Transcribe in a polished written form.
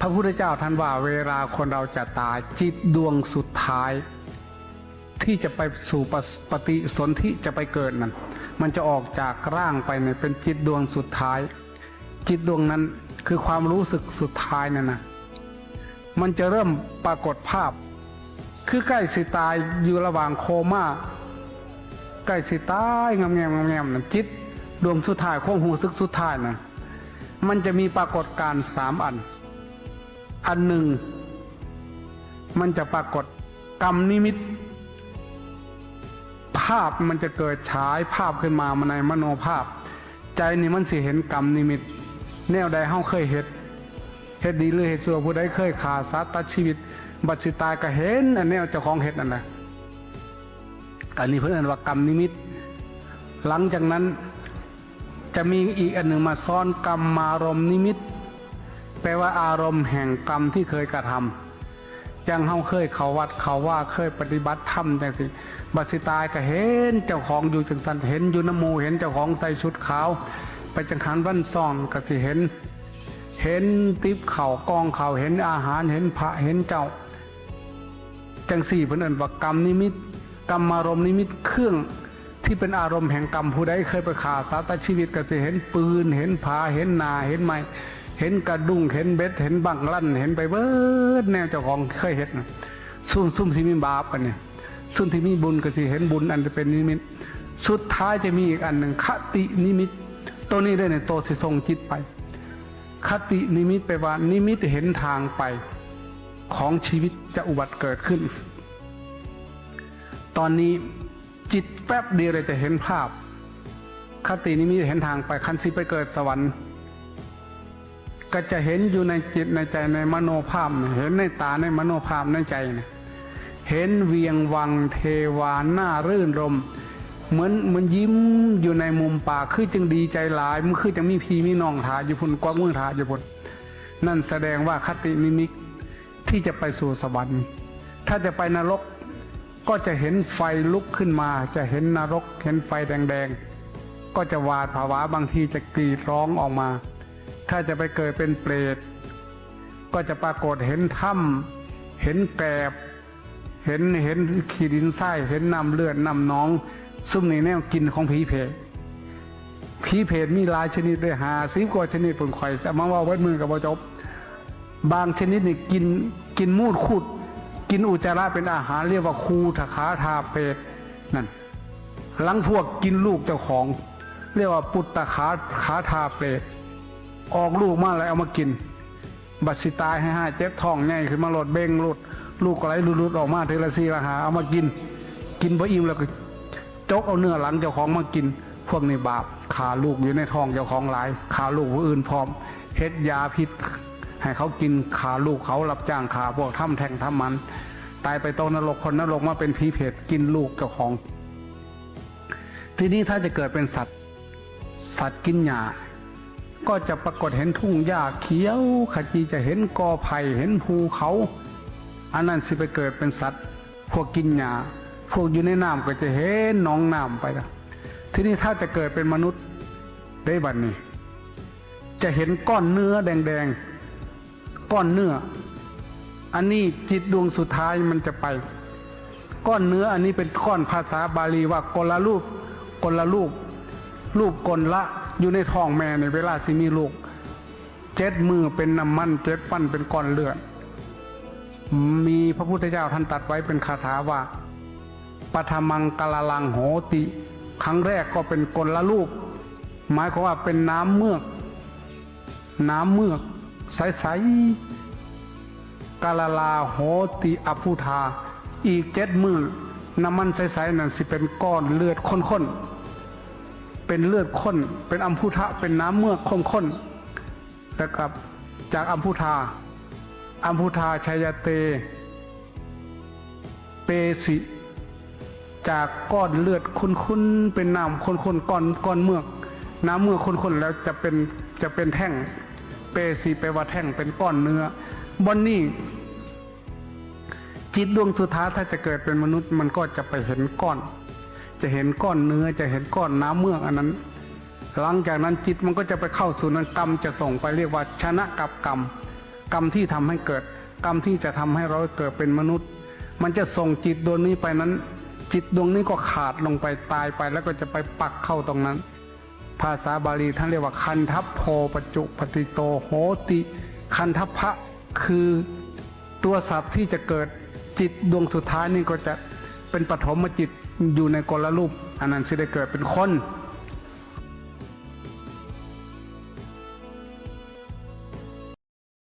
พระพุทธเจ้าท่านว่าเวลาคนเราจะตายจิตดวงสุดท้ายที่จะไปสู่ปฏิสนธิจะไปเกิดนั้นมันจะออกจากร่างไปเนี่ยเป็นจิตดวงสุดท้ายจิตดวงนั้นคือความรู้สึกสุดท้ายนั่นนะมันจะเริ่มปรากฏภาพคือใกล้สิตายอยู่ระหว่างโคม่าใกล้สิตายงามแงมงามแงมนั่นจิตดวงสุดท้ายความหูสึกสุดท้ายนะมันจะมีปรากฏการณ์3 อันหนึ่งมันจะปรากฏกรรมนิมิตภาพมันจะเกิดฉายภาพขึ้นมาในมโนภาพใจนี่มันสิเห็นกรรมนิมิตแนวใดเฮาเคยเฮ็ดดีหรือเฮ็ดชั่วผู้ใดเคยฆ่าสัตว์ตัดชีวิตบัดสิตายก็เห็นอันแนวเจ้าของเฮ็ดนั่นแหละอันนี้เพิ่นเรียกว่ากรรมนิมิตหลังจากนั้นจะมีอีกอันหนึ่งมาซ้อนกรรมารมณ์นิมิตแปลว่าอารมณ์แห่งกรรมที่เคยกระทำจังเฮาเคยเข้าวัดเข้าว่าเคยปฏิบัติธรรมจังสิบัดสิตายก็เห็นเจ้าของอยู่จังสันเห็นอยู่น้ำหมู่เห็นเจ้าของใส่ชุดขาวไปจังหันวันซ่อนก็สิเห็นติ๊บเข่ากองเข่าเห็นอาหารเห็นพระเห็นเจ้าจังสี่เพิ่นเอิ้นว่ากรรมนิมิตกรรมารมณ์นิมิตเครื่องที่เป็นอารมณ์แห่งกรรมผู้ใดเคยไปฆ่าสัตว์ตัดชีวิตก็สิเห็นปืนเห็นผาเห็นนาเห็นไม้เห็นกระดุงเห็นเบ็ดเห็นบังลั่นเห็นไปเบิดแนวเจ้าของเคยเห็นซุ่มที่มีบาปกันเนี่ยซุ่มที่มีบุญก็สิเห็นบุญอันจะเป็นนิมิตสุดท้ายจะมีอีกอันหนึ่งคตินิมิตตัวนี้ได้ในตัวสิทรงจิตไปคตินิมิตแปลว่านิมิตเห็นทางไปของชีวิตจะอุบัติเกิดขึ้นตอนนี้จิตแป๊บเดียวเลยจะเห็นภาพคตินิมิตเห็นทางไปคันสิไปเกิดสวรรค์ก็จะเห็นอยู่ในจิตในใจในมโนภาพเห็นในตาในมโนภาพในใจเนี่ยเห็นเวียงวังเทวาหน้ารื่นรมเหมือนยิ้มอยู่ในมุมปากคือจึงดีใจหลายมันคือจังมีพี่มีน้องทาอยู่พุ่นกว้างมือทาอยู่พุ่นนั่นแสดงว่าคตินิมิตที่จะไปสู่สวรรค์ถ้าจะไปนรกก็จะเห็นไฟลุกขึ้นมาจะเห็นนรกเห็นไฟแดงๆก็จะหวาดผวาบางทีจะกรีดร้องออกมาถ้าจะไปเกิดเป็นเปรตก็จะปรากฏเห็นถ้ำเห็นแกลบเห็นขี้ดินทรายเห็นน้ำเลือดน้ำหนองซุ่มในแนวกินของผีเพศมีหลายชนิดด้วย50 กว่าชนิดปุ่นข่อยแต่มาว่าวัดมือกับบ่จบบางชนิดนี่กินมูดคูดกินอุจจาระเป็นอาหารเรียกว่าคูทขาทาเปรตนั่นหลังพวกกินลูกเจ้าของเรียกว่าปุตตะขาทาเปรตออกลูกมาแล้วเอามากินบัดสิตายให้เจ็บท้องใหญ่ขึ้นมาหลดเบ่งหลุดลูกไหลหลุดออกมาเทละซีละหาเอามากินพออิ่มแล้วก็จกเอาเนื้อหลังเจ้าของมากินพวกนี้บาปขาลูกอยู่ในท้องเจ้าของหลายขาลูกผู้อื่นพร้อมเฮ็ดยาพิษให้เขากินขาลูกเขารับจ้างขาพวกทำแทงทำมันตายไปตกนรกคนนรกมาเป็นผีเพศกินลูกเจ้าของทีนี้ถ้าจะเกิดเป็นสัตว์กินหญ้าก็จะปรากฏเห็นทุ่งหญ้าเขียวขจีจะเห็นกอไผ่เห็นภูเขาอันนั้นสิไปเกิดเป็นสัตว์พวกกินหญ้าพวกอยู่ในน้ำก็จะเห็นหนองน้ำไปละทีนี้ถ้าจะเกิดเป็นมนุษย์ได้บัดนี้จะเห็นก้อนเนื้อแดงๆก้อนเนื้ออันนี้จิตดวงสุดท้ายมันจะไปก้อนเนื้ออันนี้เป็นก้อนภาษาบาลีว่ากลรูปรูปกลละอยู่ในท้องแม่ในเวลาสิมีลูก7 มือเป็นน้ำมัน7 ปั้นเป็นก้อนเลือดมีพระพุทธเจ้าท่านตรัสไว้เป็นคาถาว่าปฐมังกลลังโหติครั้งแรกก็เป็นกลรูปหมายความว่าเป็นน้ำเมือกใสๆกลลาโหติอภูธาอีก7 มือน้ำมันใสๆนั่นสิเป็นก้อนเลือดข้นๆเป็นเลือดข้นเป็นอัมพุทะเป็นน้ำเมือกข้นๆแล้วกับจากอัมพุทาชัยเตเปสิจากก้อนเลือดข้นๆเป็นน้ำข้นๆก้อนเมือกน้ำเมือกข้นๆแล้วจะเป็นแท่งเปสิแปลว่าแท่งเป็นก้อนเนื้อบนนี้จิตดวงสุดท้ายถ้าจะเกิดเป็นมนุษย์มันก็จะไปเห็นก้อนจะเห็นก้อนเนื้อจะเห็นก้อนน้ำเมือกอันนั้นหลังจากนั้นจิตมันก็จะไปเข้าสู่นั้นกรรมจะส่งไปเรียกว่าชนะกับกรรม กรรมที่ทำให้เกิดกรรมที่จะทำให้เราเกิดเป็นมนุษย์ มันจะส่งจิตดวงนี้ไปนั้น จิตดวงนี้ก็ขาดลงไปตายไปแล้วก็จะไปปักเข้าตรงนั้น ภาษาบาลีท่านเรียกว่าคันทัพโพปจุปฏิโตโหติคันทัพพะคือตัวสัตว์ที่จะเกิดจิตดวงสุดท้ายนี่ก็จะเป็นปฐมจิตอยู่ในกลรูปอันนั้นสิได้เกิดเป็นคน